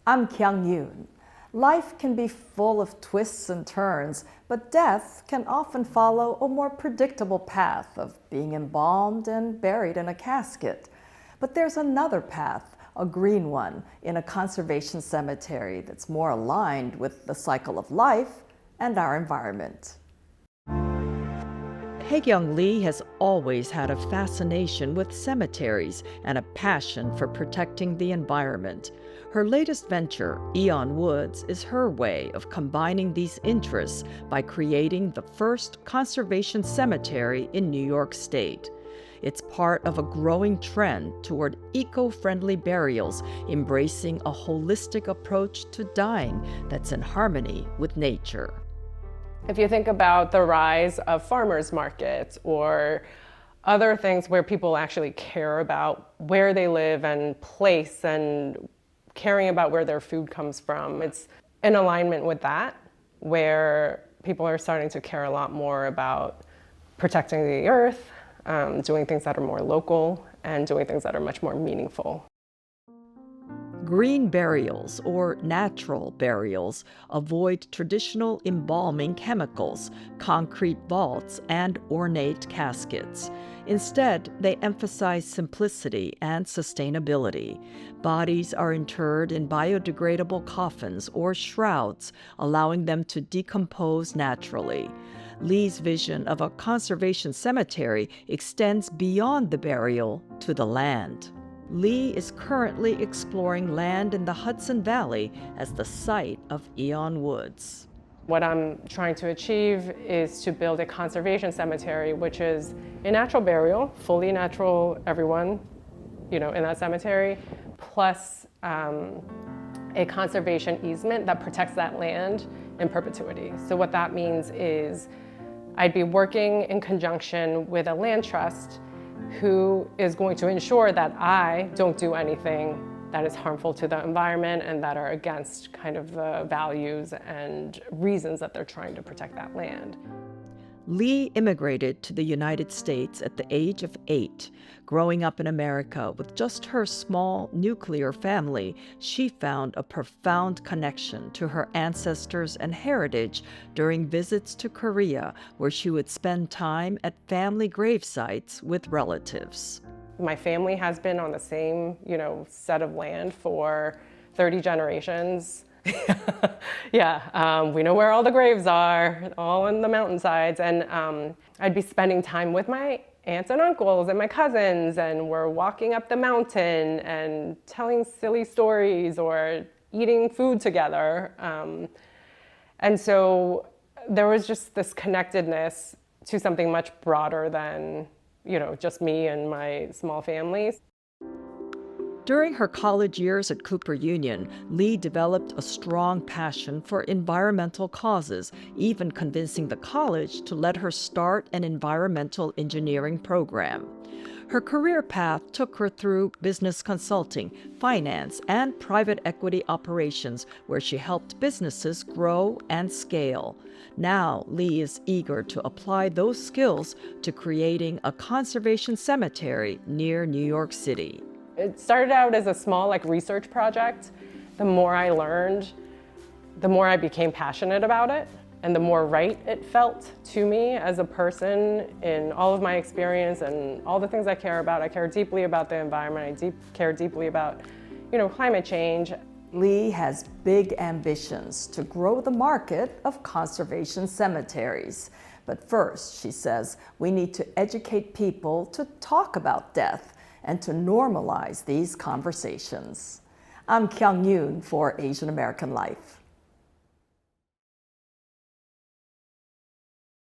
I'm Kyung Yoon. Life can be full of twists and turns, but death can often follow a more predictable path of being embalmed and buried in a casket. But there's another path, a green one, in a conservation cemetery that's more aligned with the cycle of life and our environment. Hae-kyung Lee has always had a fascination with cemeteries and a passion for protecting the environment. Her latest venture, Aeon Woods, is her way of combining these interests by creating the first conservation cemetery in New York State. It's part of a growing trend toward eco-friendly burials, embracing a holistic approach to dying that's in harmony with nature. If you think about the rise of farmers markets or other things where people actually care about where they live and place and caring about where their food comes from, it's in alignment with that, where people are starting to care a lot more about protecting the earth, doing things that are more local, and doing things that are much more meaningful. Green burials, or natural burials, avoid traditional embalming chemicals, concrete vaults, and ornate caskets. Instead, they emphasize simplicity and sustainability. Bodies are interred in biodegradable coffins or shrouds, allowing them to decompose naturally. Lee's vision of a conservation cemetery extends beyond the burial to the land. Lee is currently exploring land in the Hudson Valley as the site of Aeon Woods. What I'm trying to achieve is to build a conservation cemetery, which is a natural burial, fully natural, everyone, in that cemetery, plus a conservation easement that protects that land in perpetuity. So what that means is I'd be working in conjunction with a land trust who is going to ensure that I don't do anything that is harmful to the environment and that are against kind of the values and reasons that they're trying to protect that land. Lee immigrated to the United States at the age of 8. Growing up in America with just her small nuclear family, she found a profound connection to her ancestors and heritage during visits to Korea, where she would spend time at family grave sites with relatives. My family has been on the same, set of land for 30 generations. We know where all the graves are, all in the mountainsides, and I'd be spending time with my aunts and uncles and my cousins, and we're walking up the mountain and telling silly stories or eating food together. And so there was just this connectedness to something much broader than, just me and my small family. During her college years at Cooper Union, Lee developed a strong passion for environmental causes, even convincing the college to let her start an environmental engineering program. Her career path took her through business consulting, finance, and private equity operations, where she helped businesses grow and scale. Now, Lee is eager to apply those skills to creating a conservation cemetery near New York City. It started out as a small research project. The more I learned, the more I became passionate about it, and the more right it felt to me as a person in all of my experience and all the things I care about. I care deeply about the environment. I care deeply about, climate change. Lee has big ambitions to grow the market of conservation cemeteries. But first, she says, we need to educate people to talk about death and to normalize these conversations. I'm Kyung Yoon for Asian American Life.